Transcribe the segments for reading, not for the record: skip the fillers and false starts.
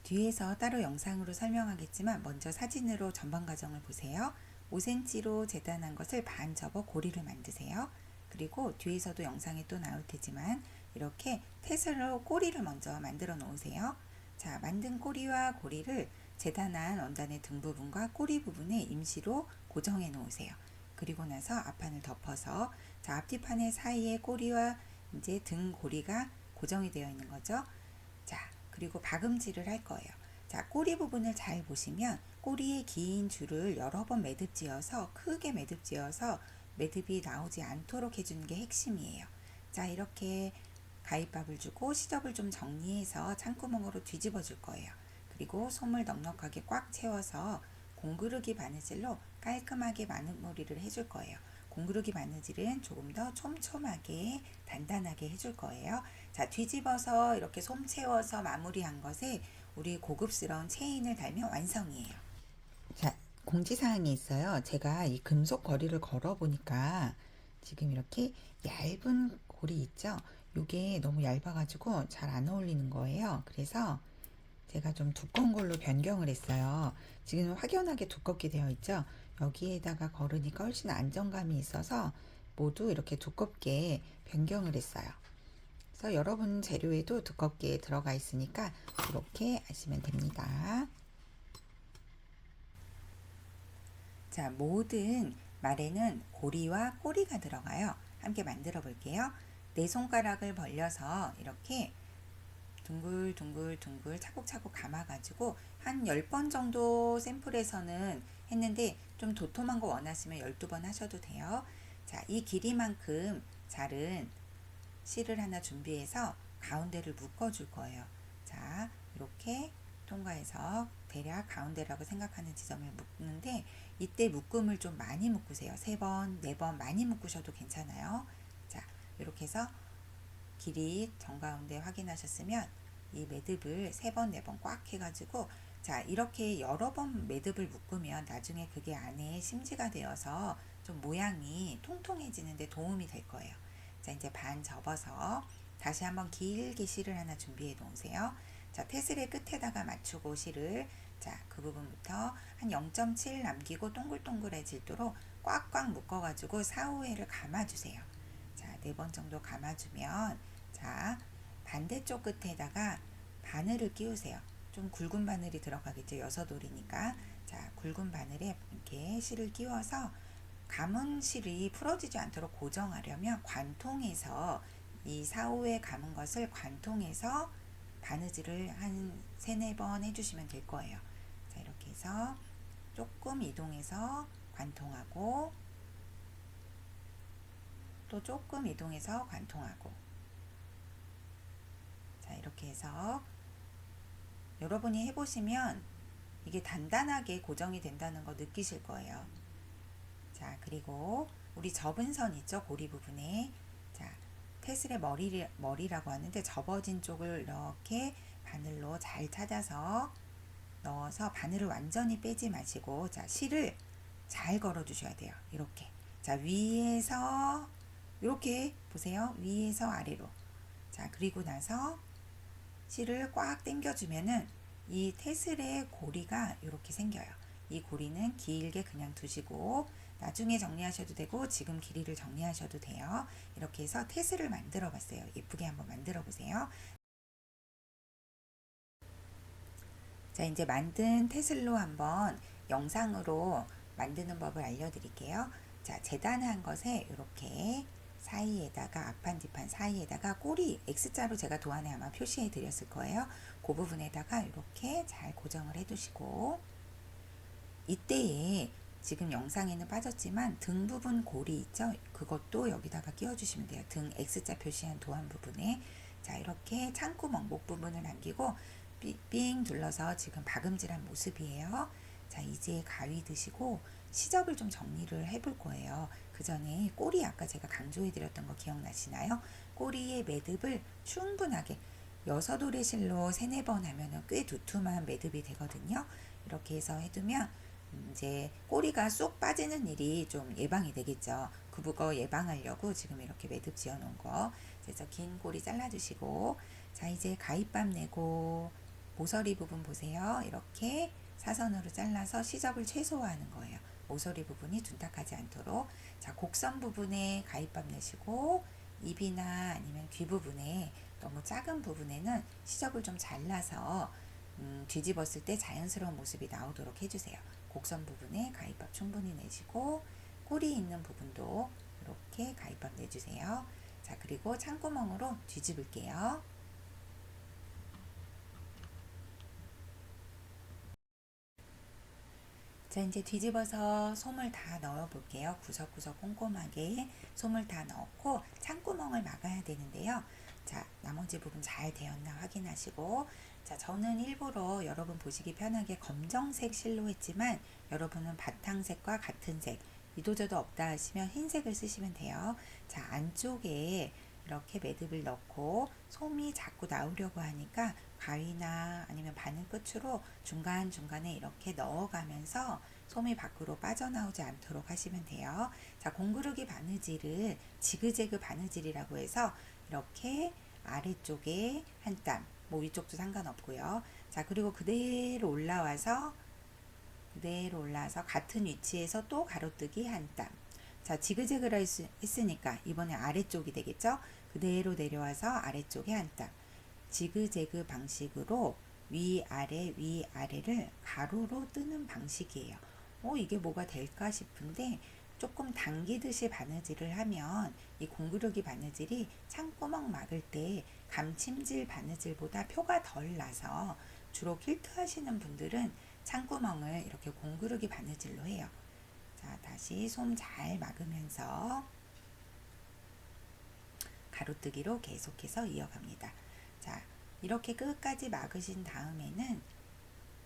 뒤에서 따로 영상으로 설명하겠지만 먼저 사진으로 전반 과정을 보세요. 5cm로 재단한 것을 반 접어 고리를 만드세요. 그리고 뒤에서도 영상에 또 나올 테지만 이렇게 테슬로 꼬리를 먼저 만들어 놓으세요. 자, 만든 꼬리와 고리를 재단한 원단의 등 부분과 꼬리 부분에 임시로 고정해 놓으세요. 그리고 나서 앞판을 덮어서 자, 앞뒤판의 사이에 꼬리와 이제 등 고리가 고정이 되어 있는 거죠. 자, 그리고 박음질을 할 거예요. 자, 꼬리 부분을 잘 보시면 꼬리의 긴 줄을 여러 번 매듭지어서 크게 매듭지어서 매듭이 나오지 않도록 해주는 게 핵심이에요. 자, 이렇게 가위밥을 주고 시접을 좀 정리해서 창구멍으로 뒤집어 줄 거예요. 그리고 솜을 넉넉하게 꽉 채워서 공구르기 바느질로 깔끔하게 마무리를 해줄 거예요. 공구르기 바느질은 조금 더 촘촘하게 단단하게 해줄 거예요. 자, 뒤집어서 이렇게 솜 채워서 마무리한 것에 우리 고급스러운 체인을 달면 완성이에요. 자, 공지사항이 있어요. 제가 이 금속 거리를 걸어 보니까 지금 이렇게 얇은 고리 있죠? 이게 너무 얇아가지고 잘 안 어울리는 거예요. 그래서 제가 좀 두꺼운 걸로 변경을 했어요. 지금 확연하게 두껍게 되어 있죠? 여기에다가 걸으니까 훨씬 안정감이 있어서 모두 이렇게 두껍게 변경을 했어요. 그래서 여러분 재료에도 두껍게 들어가 있으니까 이렇게 하시면 됩니다. 자, 모든 말에는 고리와 꼬리가 들어가요. 함께 만들어 볼게요. 네 손가락을 벌려서 이렇게 둥글둥글둥글 차곡차곡 감아가지고 한 10번 정도 샘플에서는 했는데 좀 도톰한 거 원하시면 12번 하셔도 돼요. 자, 이 길이만큼 자른 실을 하나 준비해서 가운데를 묶어줄 거예요. 자, 이렇게 통과해서 대략 가운데라고 생각하는 지점을 묶는데 이때 묶음을 좀 많이 묶으세요. 3번, 4번 많이 묶으셔도 괜찮아요. 자, 이렇게 해서 길이 정가운데 확인하셨으면 이 매듭을 3번, 4번 꽉 해가지고 자, 이렇게 여러 번 매듭을 묶으면 나중에 그게 안에 심지가 되어서 좀 모양이 통통해지는데 도움이 될 거예요. 자, 이제 반 접어서 다시 한번 길게 실을 하나 준비해 놓으세요. 자, 테슬의 끝에다가 맞추고 실을 자, 그 부분부터 한 0.7 남기고 동글동글해지도록 꽉꽉 묶어가지고 사후에를 감아주세요. 자, 4번 정도 감아주면 자, 반대쪽 끝에다가 바늘을 끼우세요. 좀 굵은 바늘이 들어가겠죠. 6올이니까. 자, 굵은 바늘에 이렇게 실을 끼워서 감은 실이 풀어지지 않도록 고정하려면 관통해서 이 사후에 감은 것을 관통해서 바느질을 한 3, 4번 해주시면 될 거예요. 자, 이렇게 해서 조금 이동해서 관통하고 또 조금 이동해서 관통하고 자, 이렇게 해서 여러분이 해보시면 이게 단단하게 고정이 된다는 거 느끼실 거예요. 자, 그리고 우리 접은 선 있죠? 고리 부분에. 자, 테슬의 머리라고 하는데 접어진 쪽을 이렇게 바늘로 잘 찾아서 넣어서 바늘을 완전히 빼지 마시고 자, 실을 잘 걸어 주셔야 돼요. 이렇게. 자, 위에서 이렇게 보세요. 위에서 아래로. 자, 그리고 나서 실을 꽉 당겨주면은 이 테슬의 고리가 이렇게 생겨요. 이 고리는 길게 그냥 두시고 나중에 정리하셔도 되고 지금 길이를 정리하셔도 돼요. 이렇게 해서 테슬을 만들어 봤어요. 예쁘게 한번 만들어 보세요. 자, 이제 만든 테슬로 한번 영상으로 만드는 법을 알려드릴게요. 자, 재단한 것에 이렇게 사이에다가 앞판 뒷판 사이에다가 꼬리 X자로 제가 도안에 아마 표시해 드렸을 거예요. 그 부분에다가 이렇게 잘 고정을 해 두시고 이때에 지금 영상에는 빠졌지만 등 부분 고리 있죠? 그것도 여기다가 끼워 주시면 돼요. 등 X자 표시한 도안 부분에 자, 이렇게 창구멍 목 부분을 남기고 삥 둘러서 지금 박음질한 모습이에요. 자, 이제 가위 드시고 시접을 좀 정리를 해볼 거예요. 그 전에 꼬리 아까 제가 강조해 드렸던 거 기억나시나요? 꼬리의 매듭을 충분하게 6올의 실로 3, 4번 하면 꽤 두툼한 매듭이 되거든요. 이렇게 해서 해두면 이제 꼬리가 쏙 빠지는 일이 좀 예방이 되겠죠. 그거 예방하려고 지금 이렇게 매듭 지어 놓은 거. 그래서 긴 꼬리 잘라주시고 자, 이제 가위밥 내고 모서리 부분 보세요. 이렇게 사선으로 잘라서 시접을 최소화하는 거예요. 모서리 부분이 둔탁하지 않도록. 자, 곡선 부분에 가위밥 내시고 입이나 아니면 귀 부분에 너무 작은 부분에는 시접을 좀 잘라서 뒤집었을 때 자연스러운 모습이 나오도록 해주세요. 곡선 부분에 가위밥 충분히 내시고 꼬리 있는 부분도 이렇게 가위밥 내주세요. 자, 그리고 창구멍으로 뒤집을게요. 자, 이제 뒤집어서 솜을 다 넣어 볼게요. 구석구석 꼼꼼하게 솜을 다 넣고 창구멍을 막아야 되는데요. 자, 나머지 부분 잘 되었나 확인하시고, 자, 저는 일부러 여러분 보시기 편하게 검정색 실로 했지만 여러분은 바탕색과 같은 색, 이도저도 없다 하시면 흰색을 쓰시면 돼요. 자, 안쪽에 이렇게 매듭을 넣고 솜이 자꾸 나오려고 하니까 가위나 아니면 바늘 끝으로 중간중간에 이렇게 넣어가면서 솜이 밖으로 빠져나오지 않도록 하시면 돼요. 자, 공구르기 바느질을 지그재그 바느질이라고 해서 이렇게 아래쪽에 한 땀, 뭐 위쪽도 상관없고요. 자, 그리고 그대로 올라와서 같은 위치에서 또 가로뜨기 한 땀. 자, 지그재그를 했으니까 이번에 아래쪽이 되겠죠? 그대로 내려와서 아래쪽에 한 땀. 지그재그 방식으로 위아래를 가로로 뜨는 방식이에요. 이게 뭐가 될까 싶은데 조금 당기듯이 바느질을 하면 이 공구르기 바느질이 창구멍 막을 때 감침질 바느질보다 표가 덜 나서 주로 퀼트 하시는 분들은 창구멍을 이렇게 공구르기 바느질로 해요. 자, 다시 솜 잘 막으면서 가로뜨기로 계속해서 이어갑니다. 자, 이렇게 끝까지 막으신 다음에는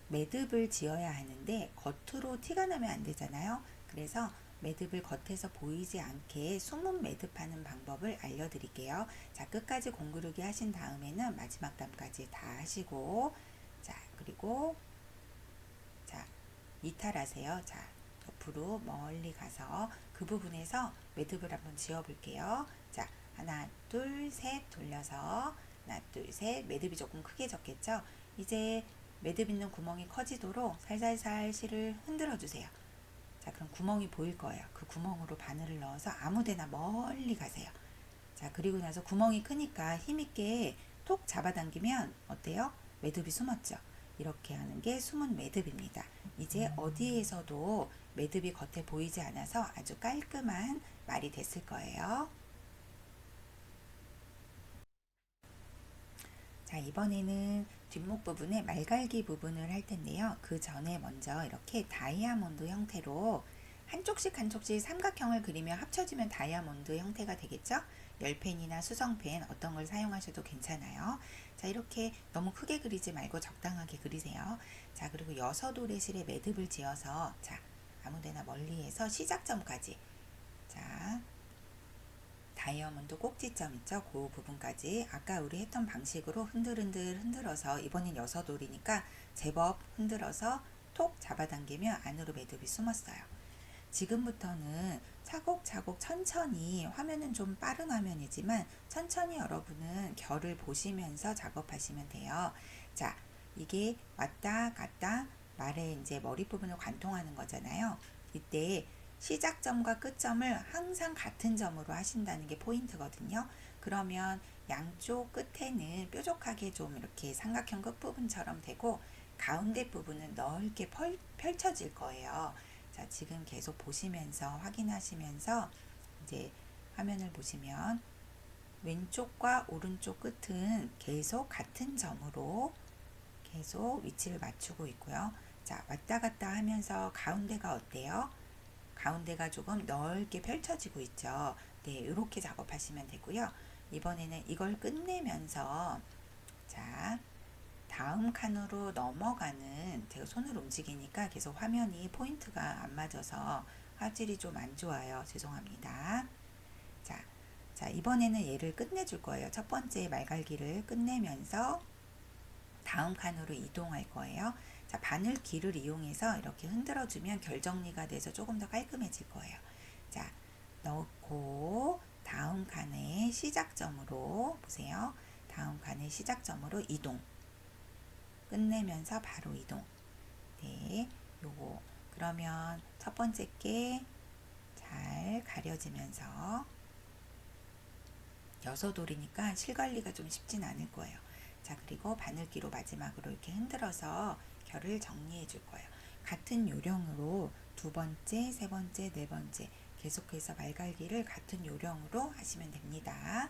매듭을 지어야 하는데 겉으로 티가 나면 안 되잖아요. 그래서 매듭을 겉에서 보이지 않게 숨은 매듭하는 방법을 알려드릴게요. 자, 끝까지 공구르기 하신 다음에는 마지막 단까지 다 하시고, 자, 그리고 자, 이탈하세요. 자, 옆으로 멀리 가서 그 부분에서 매듭을 한번 지어 볼게요. 자, 하나, 둘, 셋 돌려서 하나, 둘, 셋. 매듭이 조금 크게 졌겠죠? 이제 매듭 있는 구멍이 커지도록 살살살 실을 흔들어 주세요. 자, 그럼 구멍이 보일 거예요. 그 구멍으로 바늘을 넣어서 아무데나 멀리 가세요. 자, 그리고 나서 구멍이 크니까 힘있게 톡 잡아당기면 어때요? 매듭이 숨었죠? 이렇게 하는 게 숨은 매듭입니다. 이제 어디에서도 매듭이 겉에 보이지 않아서 아주 깔끔한 말이 됐을 거예요. 자, 이번에는 뒷목 부분에 말갈기 부분을 할 텐데요. 그 전에 먼저 이렇게 다이아몬드 형태로 한쪽씩 삼각형을 그리면 합쳐지면 다이아몬드 형태가 되겠죠? 열펜이나 수성펜 어떤 걸 사용하셔도 괜찮아요. 자, 이렇게 너무 크게 그리지 말고 적당하게 그리세요. 자, 그리고 6오레실에 매듭을 지어서 자, 아무데나 멀리에서 시작점까지 자, 다이아몬드 꼭지점 있죠? 그 부분까지 아까 우리 했던 방식으로 흔들어서 이번엔 6올이니까 제법 흔들어서 톡 잡아당기면 안으로 매듭이 숨었어요. 지금부터는 차곡차곡 천천히, 화면은 좀 빠른 화면이지만 천천히 여러분은 결을 보시면서 작업하시면 돼요. 자, 이게 왔다 갔다 말에 이제 머리 부분을 관통하는 거잖아요. 이때 시작점과 끝점을 항상 같은 점으로 하신다는 게 포인트거든요. 그러면 양쪽 끝에는 뾰족하게 좀 이렇게 삼각형 끝부분처럼 되고 가운데 부분은 넓게 펼쳐질 거예요. 자, 지금 계속 보시면서 확인하시면서 이제 화면을 보시면 왼쪽과 오른쪽 끝은 계속 같은 점으로 계속 위치를 맞추고 있고요. 자, 왔다 갔다 하면서 가운데가 어때요? 가운데가 조금 넓게 펼쳐지고 있죠. 네, 이렇게 작업하시면 되고요. 이번에는 이걸 끝내면서 자, 다음 칸으로 넘어가는 제가 손을 움직이니까 계속 화면이 포인트가 안 맞아서 화질이 좀 안 좋아요. 죄송합니다. 자, 자, 이번에는 얘를 끝내줄 거예요. 첫 번째 말갈기를 끝내면서 다음 칸으로 이동할 거예요. 자, 바늘 길을 이용해서 이렇게 흔들어주면 결정리가 돼서 조금 더 깔끔해질 거예요. 자, 넣고 다음 칸의 시작점으로 보세요. 다음 칸의 시작점으로 이동. 끝내면서 바로 이동. 네, 요거 그러면 첫 번째 게 잘 가려지면서 여섯올이니까 실관리가 좀 쉽진 않을 거예요. 자, 그리고 바늘기로 마지막으로 이렇게 흔들어서 결을 정리해 줄 거예요. 같은 요령으로 두 번째, 세 번째, 네 번째 계속해서 말갈기를 같은 요령으로 하시면 됩니다.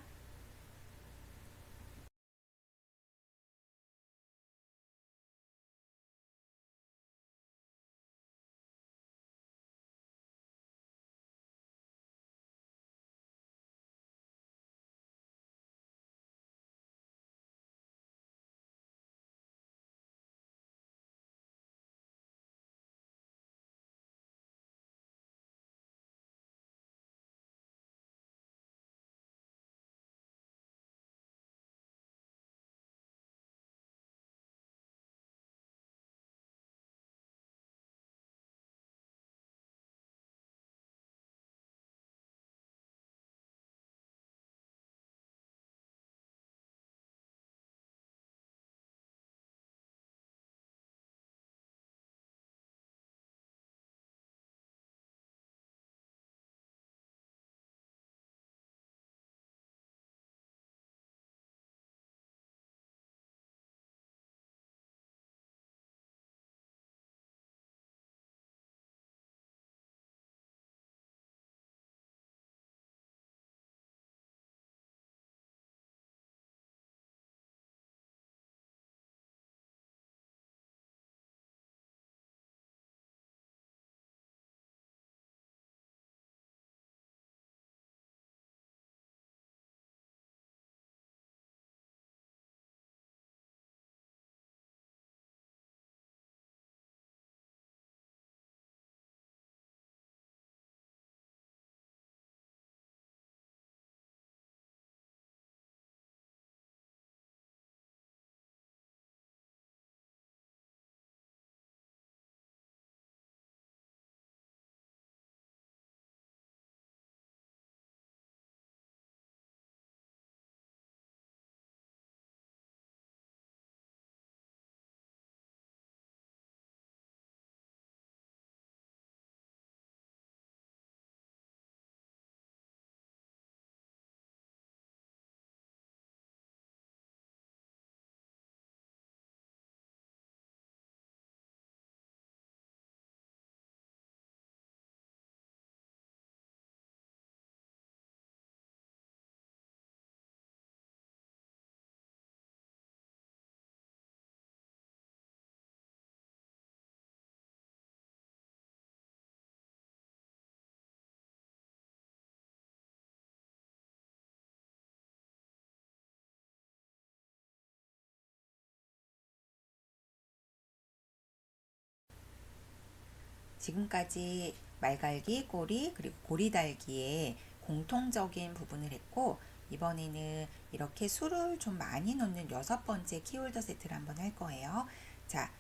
지금까지 말갈기, 꼬리, 그리고 고리달기의 공통적인 부분을 했고, 이번에는 이렇게 술을 좀 많이 넣는 여섯 번째 키홀더 세트를 한번 할 거예요. 자,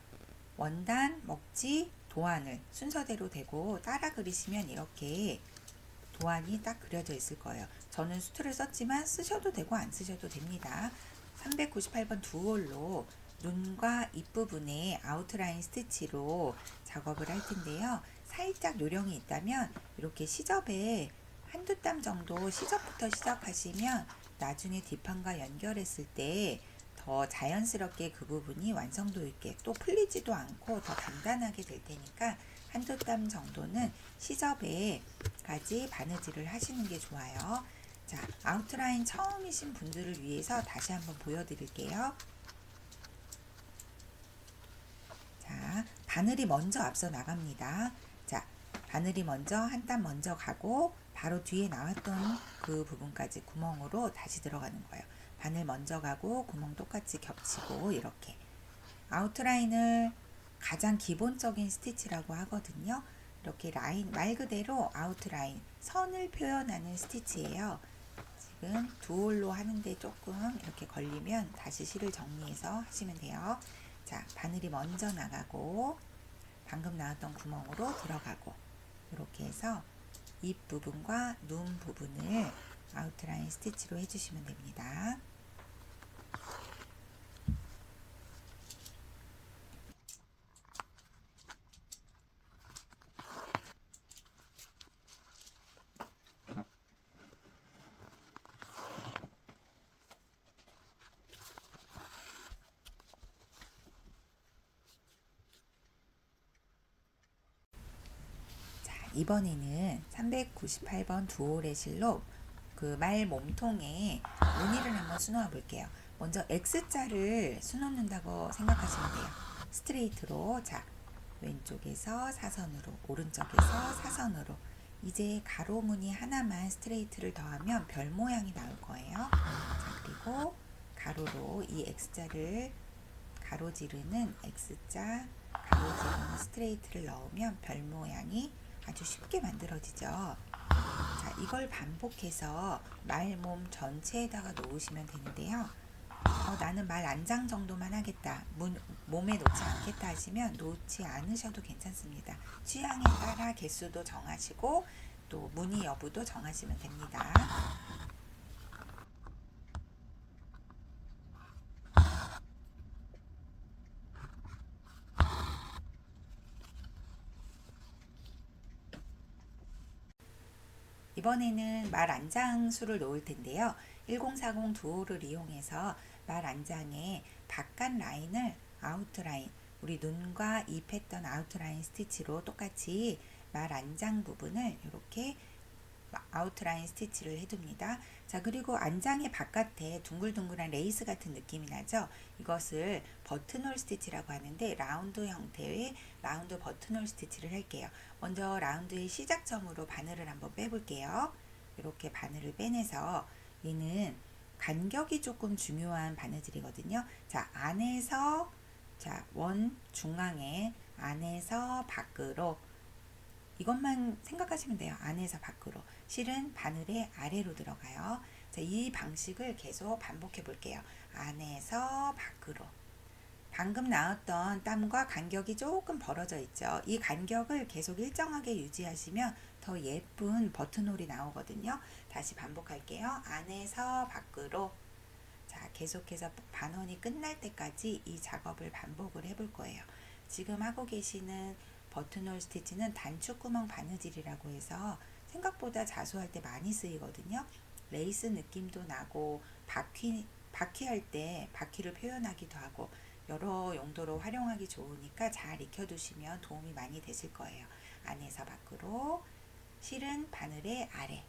원단, 먹지, 도안을 순서대로 대고 따라 그리시면 이렇게 도안이 딱 그려져 있을 거예요. 저는 수트를 썼지만 쓰셔도 되고 안 쓰셔도 됩니다. 398번 두홀로 눈과 입 부분에 아웃라인 스티치로 작업을 할 텐데요. 살짝 요령이 있다면 이렇게 시접에 한두 땀 정도 시접부터 시작하시면 나중에 뒷판과 연결했을 때 더 자연스럽게 그 부분이 완성도 있게 또 풀리지도 않고 더 단단하게 될 테니까 한두 땀 정도는 시접에까지 바느질을 하시는 게 좋아요. 자, 아웃라인 처음이신 분들을 위해서 다시 한번 보여드릴게요. 자, 바늘이 먼저 앞서 나갑니다. 자, 바늘이 먼저 한 땀 먼저 가고 바로 뒤에 나왔던 그 부분까지 구멍으로 다시 들어가는 거예요. 바늘 먼저 가고 구멍 똑같이 겹치고 이렇게 아웃라인을 가장 기본적인 스티치라고 하거든요. 이렇게 라인 말 그대로 아웃라인 선을 표현하는 스티치예요. 지금 두 홀로 하는데 조금 이렇게 걸리면 다시 실을 정리해서 하시면 돼요. 자, 바늘이 먼저 나가고 방금 나왔던 구멍으로 들어가고 이렇게 해서 입 부분과 눈 부분을 아웃라인 스티치로 해주시면 됩니다. 이번에는 398번 두올의 실로 그 말 몸통에 무늬를 한번 수놓아 볼게요. 먼저 X자를 수놓는다고 생각하시면 돼요. 스트레이트로. 자, 왼쪽에서 사선으로, 오른쪽에서 사선으로. 이제 가로 무늬 하나만 스트레이트를 더하면 별 모양이 나올 거예요. 자, 그리고 가로로 이 X자를 가로지르는 X자, 가로지르는 스트레이트를 넣으면 별 모양이 아주 쉽게 만들어지죠. 자, 이걸 반복해서 말 몸 전체에다가 놓으시면 되는데요. 나는 말 안장 정도만 하겠다, 몸에 놓지 않겠다 하시면 놓지 않으셔도 괜찮습니다. 취향에 따라 개수도 정하시고 또 무늬 여부도 정하시면 됩니다. 이번에는 말 안장 수를 놓을 텐데요. 1040 두호를 이용해서 말 안장에 바깥 라인을 아웃라인, 우리 눈과 입했던 아웃라인 스티치로 똑같이 말 안장 부분을 이렇게 아웃라인 스티치를 해둡니다. 자, 그리고 안장의 바깥에 둥글둥글한 레이스 같은 느낌이 나죠. 이것을 버튼홀 스티치라고 하는데 라운드 형태의 라운드 버튼홀 스티치를 할게요. 먼저 라운드의 시작점으로 바늘을 한번 빼볼게요. 이렇게 바늘을 빼내서 얘는 간격이 조금 중요한 바느질이거든요. 자, 안에서 원 중앙에 안에서 밖으로, 이것만 생각하시면 돼요. 안에서 밖으로. 실은 바늘의 아래로 들어가요. 자, 이 방식을 계속 반복해 볼게요. 안에서 밖으로. 방금 나왔던 땀과 간격이 조금 벌어져 있죠. 이 간격을 계속 일정하게 유지하시면 더 예쁜 버튼홀이 나오거든요. 다시 반복할게요. 안에서 밖으로. 자, 계속해서 반원이 끝날 때까지 이 작업을 반복을 해볼 거예요. 지금 하고 계시는 버튼홀 스티치는 단축구멍 바느질이라고 해서 생각보다 자수할 때 많이 쓰이거든요. 레이스 느낌도 나고 바퀴할 때 바퀴를 표현하기도 하고 여러 용도로 활용하기 좋으니까 잘 익혀두시면 도움이 많이 되실 거예요. 안에서 밖으로, 실은 바늘의 아래.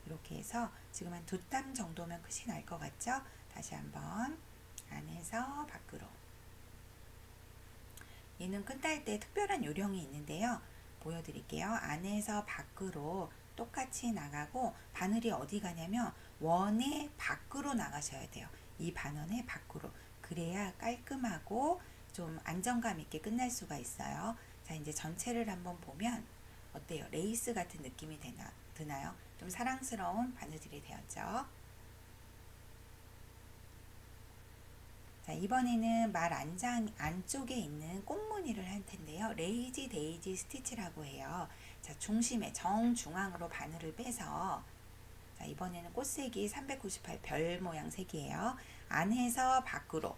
이렇게 해서 지금 한 2땀 정도면 끝이 날 것 같죠? 다시 한번 안에서 밖으로. 얘는 끝날 때 특별한 요령이 있는데요. 보여드릴게요. 안에서 밖으로 똑같이 나가고 바늘이 어디 가냐면 원의 밖으로 나가셔야 돼요. 이 반원의 밖으로. 그래야 깔끔하고 좀 안정감 있게 끝날 수가 있어요. 자, 이제 전체를 한번 보면 어때요? 레이스 같은 느낌이 드나요? 좀 사랑스러운 바느질이 되었죠. 자, 이번에는 말 안장 안쪽에 있는 꽃무늬를 할 텐데요. 레이지 데이지 스티치라고 해요. 자, 중심에 정중앙으로 바늘을 빼서, 자, 이번에는 꽃색이 398 별 모양 색이에요. 안에서 밖으로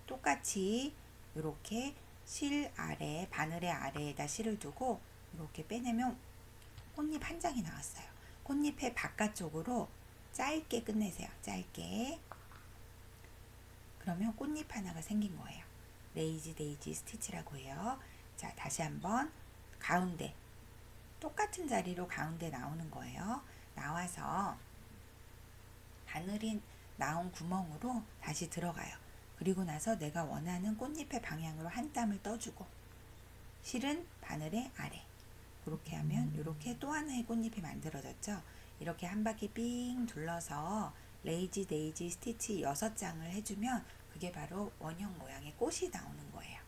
똑같이 이렇게 실 아래, 바늘의 아래에다 실을 두고 이렇게 빼내면 꽃잎 한 장이 나왔어요. 꽃잎의 바깥쪽으로 짧게 끝내세요. 짧게. 그러면 꽃잎 하나가 생긴 거예요. 레이지 데이지 스티치라고 해요. 자, 다시 한번 가운데 똑같은 자리로 가운데 나오는 거예요. 나와서 바늘이 나온 구멍으로 다시 들어가요. 그리고 나서 내가 원하는 꽃잎의 방향으로 한 땀을 떠주고, 실은 바늘의 아래. 그렇게 하면 이렇게 또 하나의 꽃잎이 만들어졌죠. 이렇게 한 바퀴 삥 둘러서 레이지 데이지 스티치 6장을 해주면 그게 바로 원형 모양의 꽃이 나오는 거예요.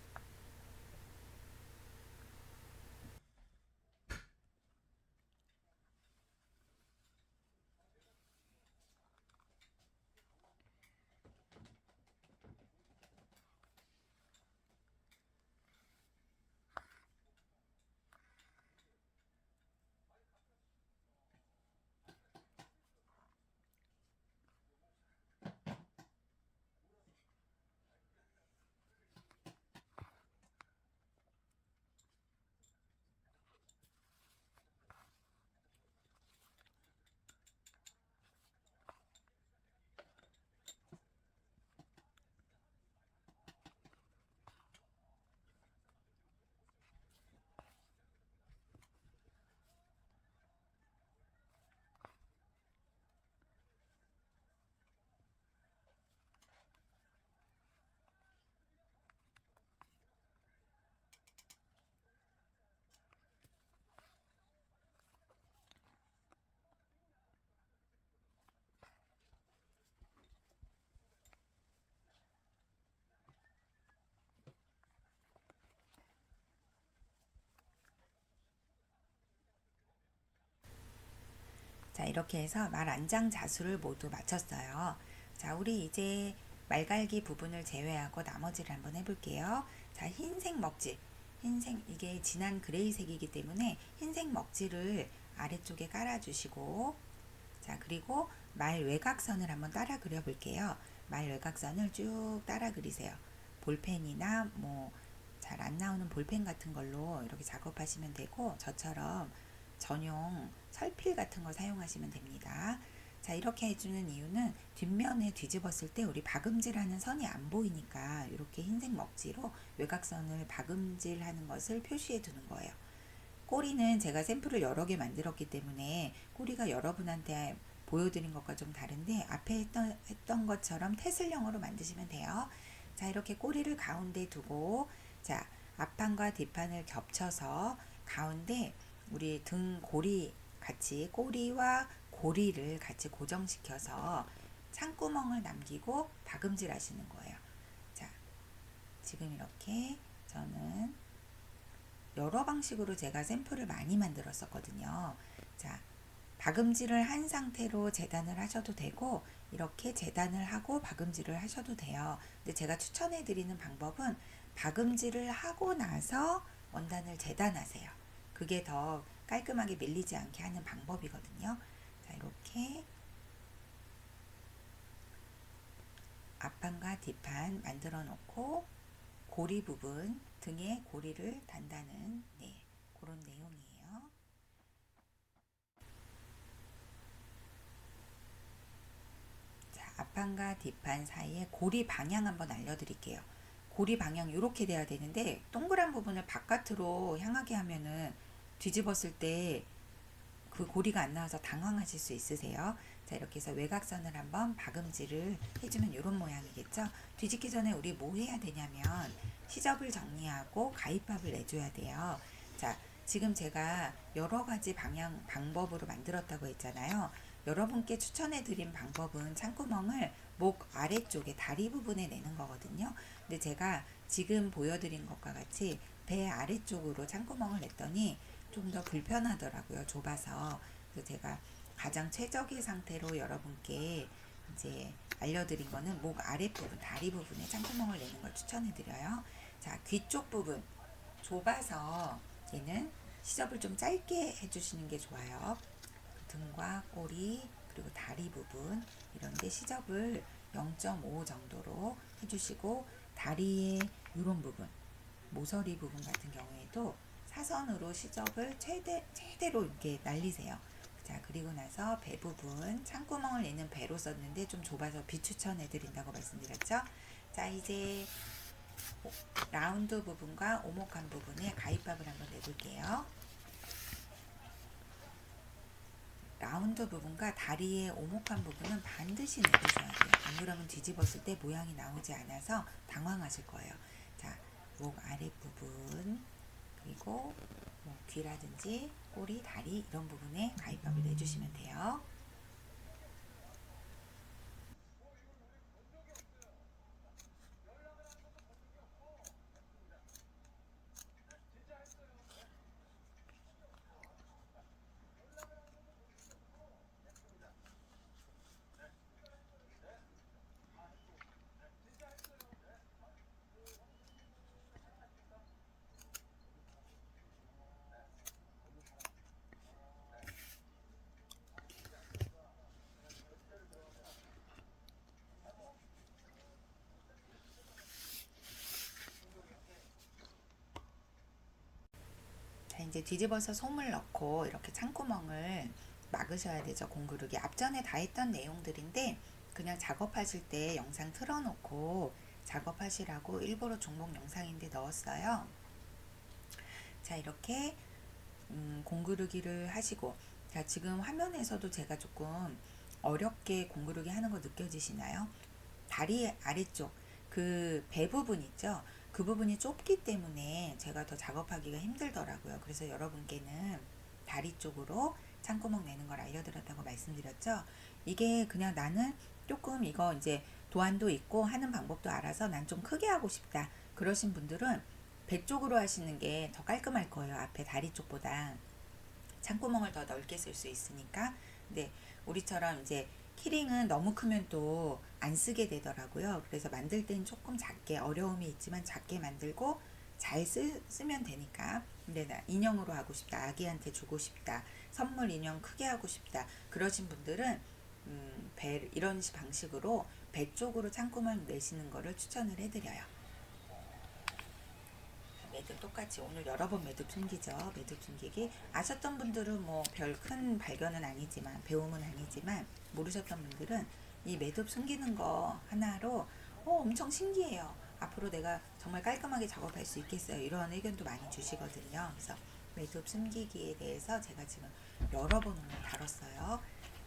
이렇게 해서 말 안장 자수를 모두 마쳤어요. 자, 우리 이제 말갈기 부분을 제외하고 나머지를 한번 해볼게요. 자, 흰색 먹지. 이게 진한 그레이색이기 때문에 흰색 먹지를 아래쪽에 깔아주시고, 자, 그리고 말 외곽선을 한번 따라 그려볼게요. 말 외곽선을 쭉 따라 그리세요. 볼펜이나 뭐 잘 안 나오는 볼펜 같은 걸로 이렇게 작업하시면 되고, 저처럼 전용 설필 같은 거 사용하시면 됩니다. 자, 이렇게 해주는 이유는 뒷면에 뒤집었을 때 우리 박음질하는 선이 안 보이니까 이렇게 흰색 먹지로 외곽선을 박음질하는 것을 표시해 두는 거예요. 꼬리는 제가 샘플을 여러 개 만들었기 때문에 꼬리가 여러분한테 보여드린 것과 좀 다른데, 앞에 했던 것처럼 테슬형으로 만드시면 돼요. 자, 이렇게 꼬리를 가운데 두고, 자, 앞판과 뒷판을 겹쳐서 가운데 우리 등 고리 같이, 꼬리와 고리를 같이 고정시켜서 창구멍을 남기고 박음질 하시는 거예요. 자, 지금 이렇게 저는 여러 방식으로 제가 샘플을 많이 만들었었거든요. 자, 박음질을 한 상태로 재단을 하셔도 되고, 이렇게 재단을 하고 박음질을 하셔도 돼요. 근데 제가 추천해 드리는 방법은 박음질을 하고 나서 원단을 재단하세요. 그게 더 깔끔하게 밀리지 않게 하는 방법이거든요. 자, 이렇게 앞판과 뒷판 만들어 놓고, 고리 부분, 등에 고리를 단다는 그런 내용이에요. 자, 앞판과 뒷판 사이에 고리 방향 한번 알려드릴게요. 고리 방향 이렇게 돼야 되는데, 동그란 부분을 바깥으로 향하게 하면은 뒤집었을 때 그 고리가 안 나와서 당황하실 수 있으세요. 자, 이렇게 해서 외곽선을 한번 박음질을 해주면 이런 모양이겠죠. 뒤집기 전에 우리 뭐 해야 되냐면 시접을 정리하고 가위밥을 내줘야 돼요. 자, 지금 제가 여러 가지 방법으로 만들었다고 했잖아요. 여러분께 추천해 드린 방법은 창구멍을 목 아래쪽에 다리 부분에 내는 거거든요. 근데 제가 지금 보여드린 것과 같이 배 아래쪽으로 창구멍을 냈더니 좀 더 불편하더라고요. 좁아서. 그래서 제가 가장 최적의 상태로 여러분께 이제 알려드린 거는 목 아랫부분, 다리 부분에 창구멍을 내는 걸 추천해드려요. 자, 귀 쪽 부분 좁아서 얘는 시접을 좀 짧게 해주시는 게 좋아요. 등과 꼬리 그리고 다리 부분 이런데 시접을 0.5 정도로 해주시고, 다리의 이런 부분, 모서리 부분 같은 경우에도 사선으로 시접을 최대로 이렇게 날리세요. 자, 그리고 나서 배 부분, 창구멍을 내는 배로 썼는데 좀 좁아서 비추천해 드린다고 말씀드렸죠. 자, 이제 라운드 부분과 오목한 부분에 가위밥을 한번 내볼게요. 라운드 부분과 다리의 오목한 부분은 반드시 내주셔야 돼요. 안 그러면 뒤집었을 때 모양이 나오지 않아서 당황하실 거예요. 자, 목 아랫부분, 그리고 뭐 귀라든지 꼬리, 다리 이런 부분에 가위밥을 내주시면 돼요. 자, 이제 뒤집어서 솜을 넣고 이렇게 창구멍을 막으셔야 되죠. 공구르기 앞전에 다 했던 내용들인데 그냥 작업하실 때 영상 틀어놓고 작업하시라고 일부러 종목 영상인데 넣었어요. 자, 이렇게 공구르기를 하시고, 자, 지금 화면에서도 제가 조금 어렵게 공구르기 하는 거 느껴지시나요? 다리 아래쪽 그 배 부분 있죠? 그 부분이 좁기 때문에 제가 더 작업하기가 힘들더라고요. 그래서 여러분께는 다리 쪽으로 창구멍 내는 걸 알려드렸다고 말씀드렸죠. 이게 그냥 나는 조금 이거 이제 도안도 있고 하는 방법도 알아서 난 좀 크게 하고 싶다 그러신 분들은 배 쪽으로 하시는 게 더 깔끔할 거예요. 앞에 다리 쪽보다 창구멍을 더 넓게 쓸 수 있으니까 근데 우리처럼 이제 키링은 너무 크면 또 안 쓰게 되더라고요. 그래서 만들 땐 조금 작게, 어려움이 있지만 작게 만들고 잘 쓰면 되니까. 근데 나 인형으로 하고 싶다, 아기한테 주고 싶다, 선물 인형 크게 하고 싶다, 그러신 분들은 배 이런 방식으로 배 쪽으로 창구만 내시는 거를 추천을 해드려요. 매듭 똑같이 오늘 여러 번 매듭 숨기죠. 매듭 숨기기 아셨던 분들은 뭐 별 큰 발견은 아니지만, 배움은 아니지만, 모르셨던 분들은 이 매듭 숨기는 거 하나로 엄청 신기해요. 앞으로 내가 정말 깔끔하게 작업할 수 있겠어요, 이런 의견도 많이 주시거든요. 그래서 매듭 숨기기에 대해서 제가 지금 여러 번 오늘 다뤘어요.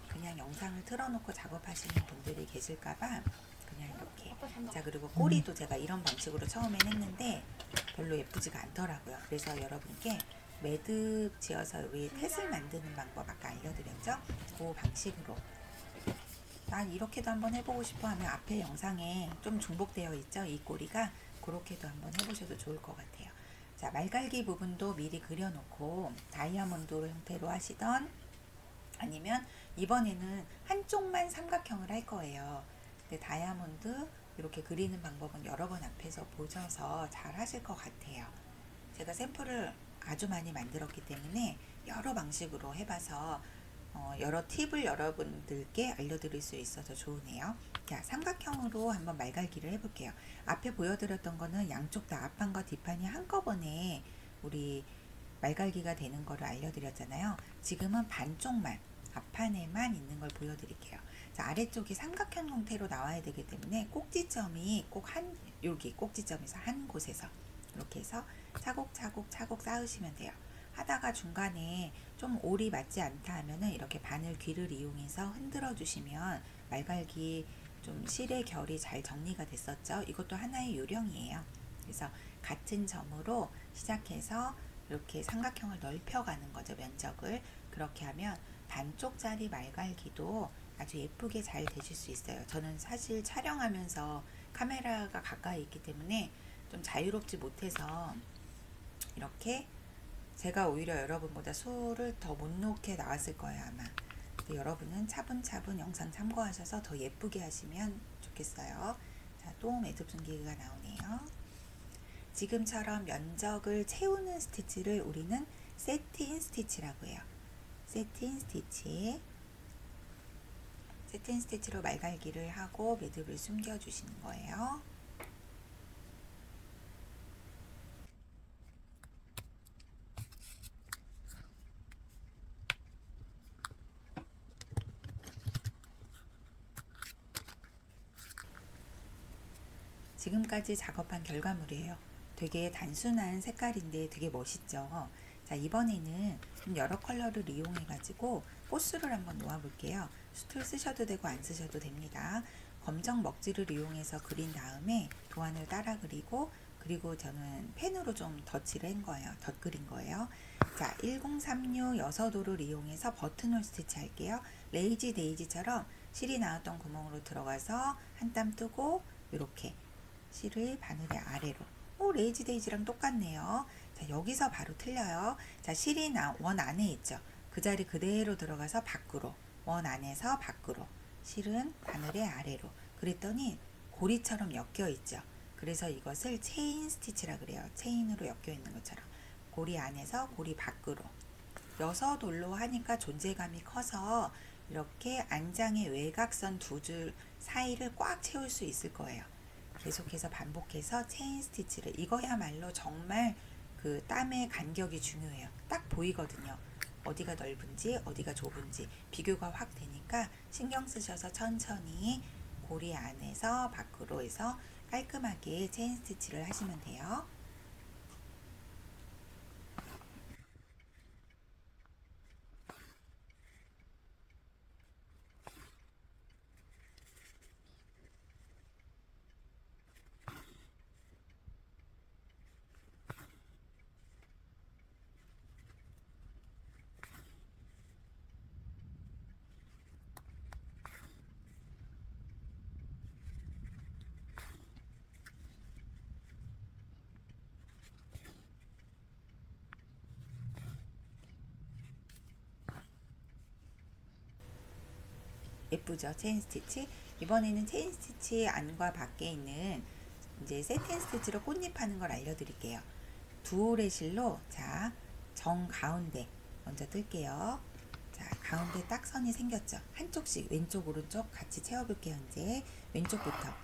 그냥 영상을 틀어놓고 작업하시는 분들이 계실까봐 그냥 이렇게. 자, 그리고 꼬리도 제가 이런 방식으로 처음엔 했는데 별로 예쁘지가 않더라고요. 그래서 여러분께 매듭 지어서 우리 텟을 만드는 방법 아까 알려드렸죠? 그 방식으로 난 이렇게도 한번 해보고 싶어 하면 앞에 영상에 좀 중복되어 있죠? 이 꼬리가. 그렇게도 한번 해보셔도 좋을 것 같아요. 자, 말갈기 부분도 미리 그려놓고 다이아몬드 형태로 하시던, 아니면 이번에는 한쪽만 삼각형을 할 거예요. 근데 다이아몬드 이렇게 그리는 방법은 여러 번 앞에서 보셔서 잘 하실 것 같아요. 제가 샘플을 아주 많이 만들었기 때문에 여러 방식으로 해봐서 여러 팁을 여러분들께 알려드릴 수 있어서 좋으네요. 자, 삼각형으로 한번 말갈기를 해볼게요. 앞에 보여드렸던 거는 양쪽 다 앞판과 뒷판이 한꺼번에 우리 말갈기가 되는 거를 알려드렸잖아요. 지금은 반쪽만, 앞판에만 있는 걸 보여드릴게요. 자, 아래쪽이 삼각형 형태로 나와야 되기 때문에 꼭지점이 꼭 여기 꼭지점에서 한 곳에서 이렇게 해서 차곡차곡 쌓으시면 돼요. 하다가 중간에 좀 올이 맞지 않다 하면은 이렇게 바늘 귀를 이용해서 흔들어 주시면 말갈기 좀 실의 결이 잘 정리가 됐었죠. 이것도 하나의 요령이에요. 그래서 같은 점으로 시작해서 이렇게 삼각형을 넓혀가는 거죠, 면적을. 그렇게 하면 반쪽짜리 말갈기도 아주 예쁘게 잘 되실 수 있어요. 저는 사실 촬영하면서 카메라가 가까이 있기 때문에 좀 자유롭지 못해서 이렇게 제가 오히려 여러분보다 수를 더 못 놓게 나왔을 거예요, 아마. 여러분은 차분차분 영상 참고하셔서 더 예쁘게 하시면 좋겠어요. 자, 또 매듭 숨기기가 나오네요. 지금처럼 면적을 채우는 스티치를 우리는 세트인 스티치라고 해요. 세트인 스티치. 세트인 스티치로 말갈기를 하고 매듭을 숨겨주시는 거예요. 지금까지 작업한 결과물이에요. 되게 단순한 색깔인데 되게 멋있죠. 자, 이번에는 좀 여러 컬러를 이용해 가지고 꽃술을 한번 놓아 볼게요. 수틀 쓰셔도 되고 안 쓰셔도 됩니다. 검정 먹지를 이용해서 그린 다음에 도안을 따라 그리고 저는 펜으로 좀 덧칠을 한 거예요. 덧그린 거예요. 자, 1036 6호를 이용해서 버튼홀 스티치 할게요. 레이지 데이지처럼 실이 나왔던 구멍으로 들어가서 한 땀 뜨고 이렇게 실을 바늘의 아래로. 레이지 데이지랑 똑같네요. 자, 여기서 바로 틀려요. 자, 실이 원 안에 있죠. 그 자리 그대로 들어가서 밖으로, 원 안에서 밖으로, 실은 바늘의 아래로. 그랬더니 고리처럼 엮여 있죠. 그래서 이것을 체인 스티치라 그래요. 체인으로 엮여 있는 것처럼. 고리 안에서 고리 밖으로. 6홀로 하니까 존재감이 커서 이렇게 안장의 외곽선 두 줄 사이를 꽉 채울 수 있을 거예요. 계속해서 반복해서 체인 스티치를, 이거야말로 정말 그 땀의 간격이 중요해요. 딱 보이거든요. 어디가 넓은지 어디가 좁은지 비교가 확 되니까 신경 쓰셔서 천천히 고리 안에서 밖으로 해서 깔끔하게 체인 스티치를 하시면 돼요. 예쁘죠? 체인 스티치. 이번에는 체인 스티치 안과 밖에 있는 이제 세틴 스티치로 꽃잎 하는 걸 알려드릴게요. 두올의 실로 자, 정 가운데 먼저 뜰게요. 자, 가운데 딱 선이 생겼죠? 한쪽씩 왼쪽 오른쪽 같이 채워볼게요. 이제 왼쪽부터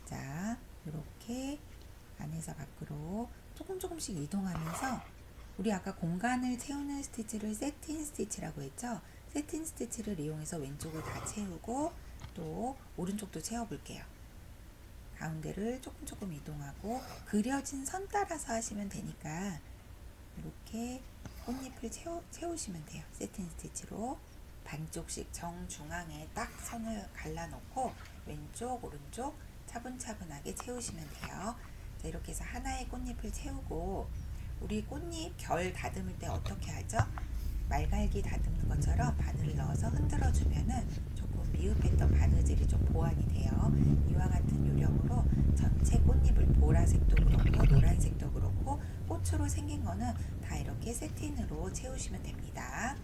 자, 이렇게 안에서 밖으로 조금씩 이동하면서 우리 아까 공간을 채우는 스티치를 세틴 스티치라고 했죠? 세틴 스티치를 이용해서 왼쪽을 다 채우고 또 오른쪽도 채워볼게요. 가운데를 조금 이동하고 그려진 선 따라서 하시면 되니까 이렇게 꽃잎을 채우시면 돼요. 세틴 스티치로 반쪽씩 정중앙에 딱 선을 갈라놓고 왼쪽 오른쪽 차분차분하게 채우시면 돼요. 자, 이렇게 해서 하나의 꽃잎을 채우고 우리 꽃잎 결 다듬을 때 어떻게 하죠? 말갈기 다듬는 것처럼 바늘을 넣어서 흔들어 주면은 조금 미흡했던 바느질이 좀 보완이 돼요. 이와 같은 요령으로 전체 꽃잎을 보라색도 그렇고 노란색도 그렇고 꽃으로 생긴 거는 다 이렇게 세틴으로 채우시면 됩니다.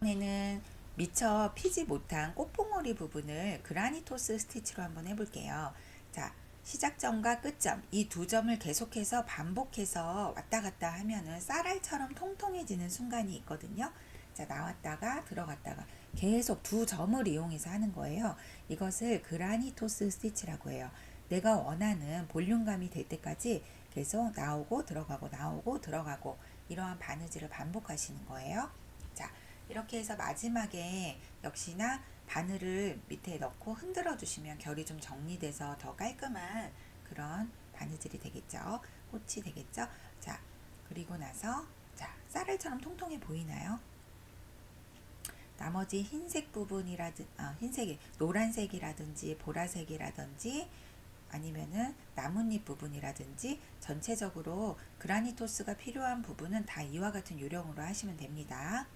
이번에는 미처 피지 못한 꽃봉오리 부분을 그라니토스 스티치로 한번 해볼게요. 자, 시작점과 끝점 이 두 점을 계속해서 반복해서 왔다 갔다 하면은 쌀알처럼 통통해지는 순간이 있거든요. 자, 나왔다가 들어갔다가 계속 두 점을 이용해서 하는 거예요. 이것을 그라니토스 스티치라고 해요. 내가 원하는 볼륨감이 될 때까지 계속 나오고 들어가고 나오고 들어가고 이러한 바느질을 반복하시는 거예요. 자, 이렇게 해서 마지막에 역시나 바늘을 밑에 넣고 흔들어 주시면 결이 좀 정리돼서 더 깔끔한 그런 바느질이 되겠죠. 꽃이 되겠죠. 자, 그리고 나서 자, 쌀알처럼 통통해 보이나요? 나머지 흰색 부분이라든지 흰색이 노란색이라든지 보라색이라든지 아니면은 나뭇잎 부분이라든지 전체적으로 그라니토스가 필요한 부분은 다 이와 같은 요령으로 하시면 됩니다.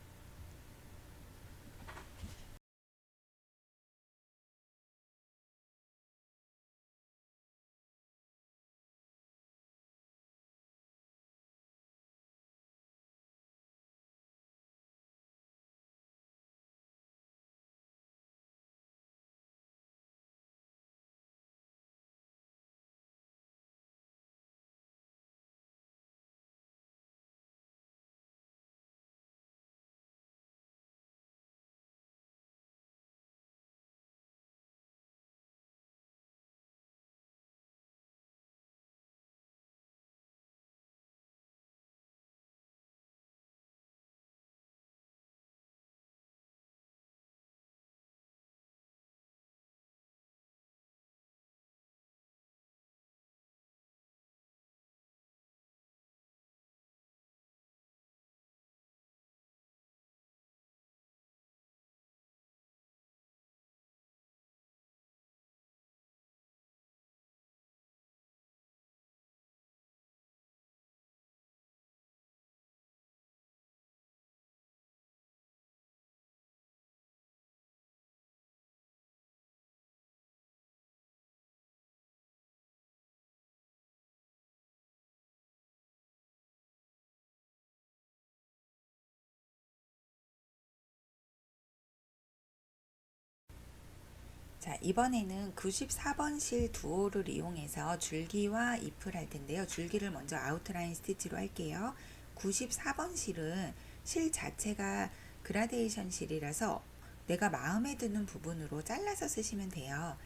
자, 이번에는 94번 실 두호를 이용해서 줄기와 잎을 할 텐데요. 줄기를 먼저 아웃라인 스티치로 할게요. 94번 실은 실 자체가 그라데이션 실이라서 내가 마음에 드는 부분으로 잘라서 쓰시면 돼요.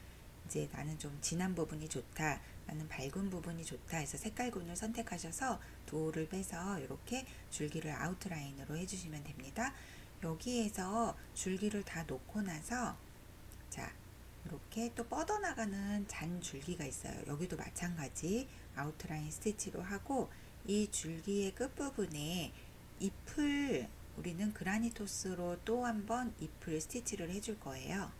이제 나는 좀 진한 부분이 좋다, 나는 밝은 부분이 좋다 해서 색깔군을 선택하셔서 두호를 빼서 이렇게 줄기를 아웃라인으로 해주시면 됩니다. 여기에서 줄기를 다 놓고 나서 자, 이렇게 또 뻗어나가는 잔 줄기가 있어요. 여기도 마찬가지 아웃라인 스티치로 하고 이 줄기의 끝부분에 잎을 우리는 그라니토스로 또 한번 잎을 스티치를 해줄 거예요.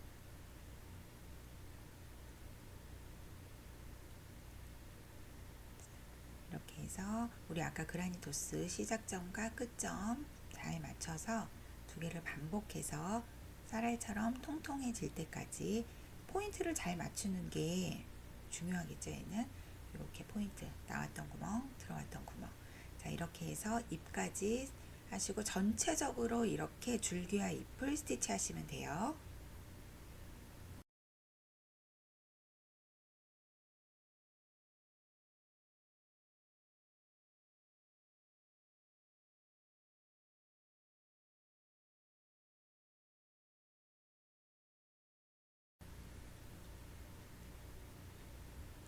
이렇게 해서 우리 아까 그라니토스 시작점과 끝점 잘 맞춰서 두 개를 반복해서 쌀알처럼 통통해질 때까지 포인트를 잘 맞추는 게 중요하겠죠. 얘는 이렇게 포인트, 나왔던 구멍, 들어왔던 구멍. 자, 이렇게 해서 잎까지 하시고 전체적으로 이렇게 줄기와 잎을 스티치 하시면 돼요.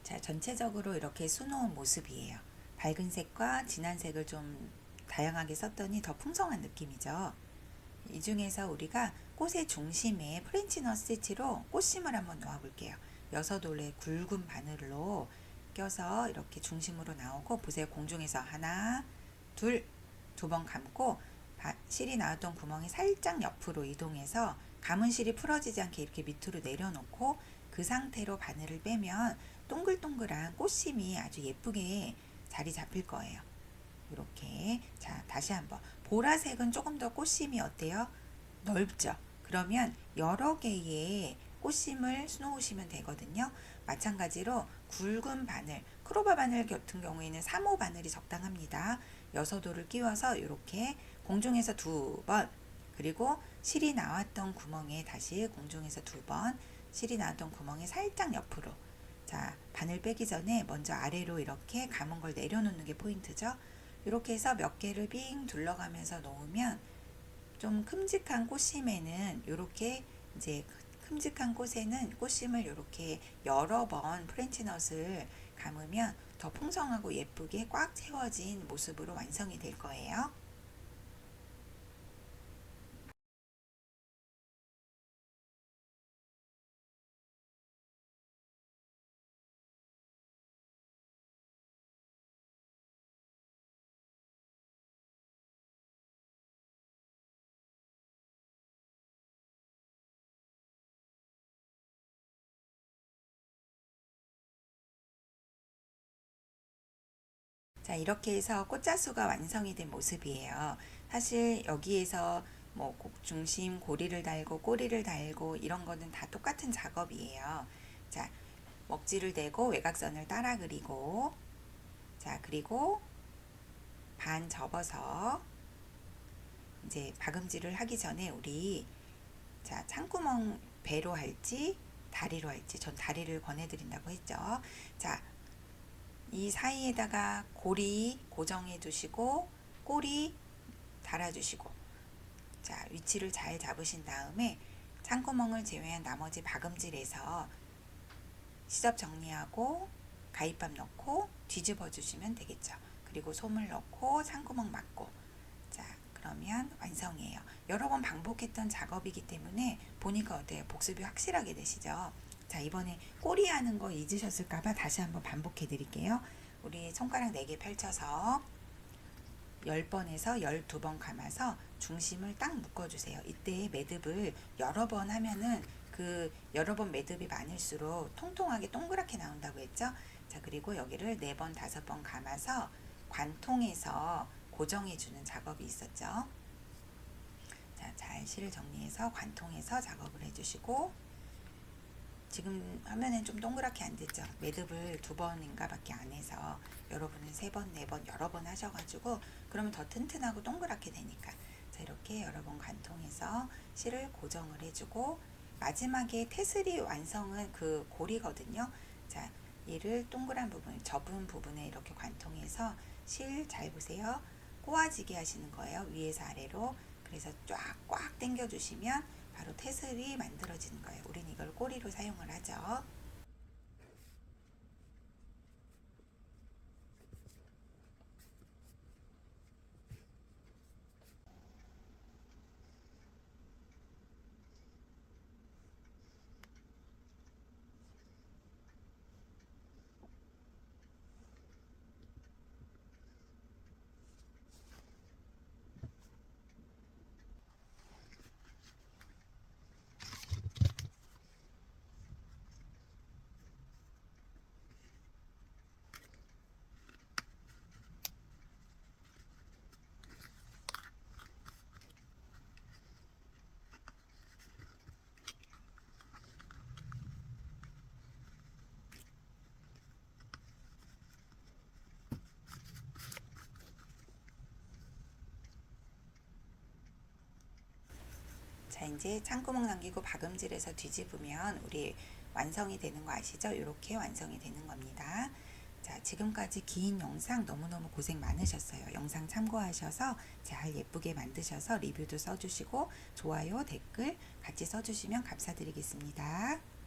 자, 전체적으로 이렇게 수놓은 모습이에요. 밝은 색과 진한 색을 좀 다양하게 썼더니 더 풍성한 느낌이죠. 이 중에서 우리가 꽃의 중심에 프렌치 넛 스티치로 꽃심을 한번 놓아 볼게요. 6올의 굵은 바늘로 껴서 이렇게 중심으로 나오고, 보세요. 공중에서 하나, 둘, 2번 감고 실이 나왔던 구멍이 살짝 옆으로 이동해서 감은 실이 풀어지지 않게 이렇게 밑으로 내려놓고, 그 상태로 바늘을 빼면 동글동글한 꽃심이 아주 예쁘게 자리 잡힐 거예요. 이렇게. 자, 다시 한번. 보라색은 조금 더 꽃심이 어때요? 넓죠? 그러면 여러 개의 꽃심을 수놓으시면 되거든요. 마찬가지로 굵은 바늘, 크로바 바늘 같은 경우에는 3호 바늘이 적당합니다. 6호를 끼워서 이렇게 공중에서 2번, 그리고 실이 나왔던 구멍에 다시 공중에서 2번, 실이 나왔던 구멍에 살짝 옆으로. 자, 바늘 빼기 전에 먼저 아래로 이렇게 감은 걸 내려놓는 게 포인트죠. 이렇게 해서 몇 개를 빙 둘러가면서 놓으면, 좀 큼직한 꽃심에는 이렇게, 이제 큼직한 꽃에는 꽃심을 이렇게 여러 번 프렌치넛을 감으면 더 풍성하고 예쁘게 꽉 채워진 모습으로 완성이 될 거예요. 자, 이렇게 해서 꽃자수가 완성이 된 모습이에요. 사실 여기에서 뭐 중심 고리를 달고 꼬리를 달고 이런 거는 다 똑같은 작업이에요. 자, 먹지를 대고 외곽선을 따라 그리고, 자, 그리고 반 접어서 이제 박음질을 하기 전에 우리, 자, 창구멍 배로 할지 다리로 할지, 전 다리를 권해드린다고 했죠. 자, 이 사이에다가 고리 고정해 두시고 꼬리 달아주시고, 자, 위치를 잘 잡으신 다음에 창구멍을 제외한 나머지 박음질에서 시접 정리하고 가위밥 넣고 뒤집어 주시면 되겠죠. 그리고 솜을 넣고 창구멍 막고. 자, 그러면 완성이에요. 여러 번 반복했던 작업이기 때문에 보니까 어때요? 복습이 확실하게 되시죠? 자, 이번에 꼬리 하는 거 잊으셨을까봐 다시 한번 반복해 드릴게요. 우리 손가락 4개 펼쳐서 10번에서 12번 감아서 중심을 딱 묶어주세요. 이때 매듭을 여러 번 하면은 그 여러 번 매듭이 많을수록 통통하게 동그랗게 나온다고 했죠. 자, 그리고 여기를 4번, 5번 감아서 관통해서 고정해주는 작업이 있었죠. 자, 잘 실을 정리해서 관통해서 작업을 해주시고, 지금 화면엔 좀 동그랗게 안 됐죠. 매듭을 2번인가 밖에 안 해서 여러분은 3번, 4번 여러 번 하셔가지고 그러면 더 튼튼하고 동그랗게 되니까. 자, 이렇게 여러 번 관통해서 실을 고정을 해주고, 마지막에 테슬이 완성은 그 고리거든요. 자, 얘를 동그란 부분, 접은 부분에 이렇게 관통해서 실 잘 보세요. 꼬아지게 하시는 거예요. 위에서 아래로. 그래서 쫙 꽉 당겨 주시면 바로 테슬이 만들어지는 거예요. 우린 이걸 꼬리로 사용을 하죠. 자, 이제 창구멍 남기고 박음질해서 뒤집으면 우리 완성이 되는 거 아시죠? 이렇게 완성이 되는 겁니다. 자, 지금까지 긴 영상 너무너무 고생 많으셨어요. 영상 참고하셔서 잘 예쁘게 만드셔서 리뷰도 써주시고 좋아요, 댓글 같이 써주시면 감사드리겠습니다.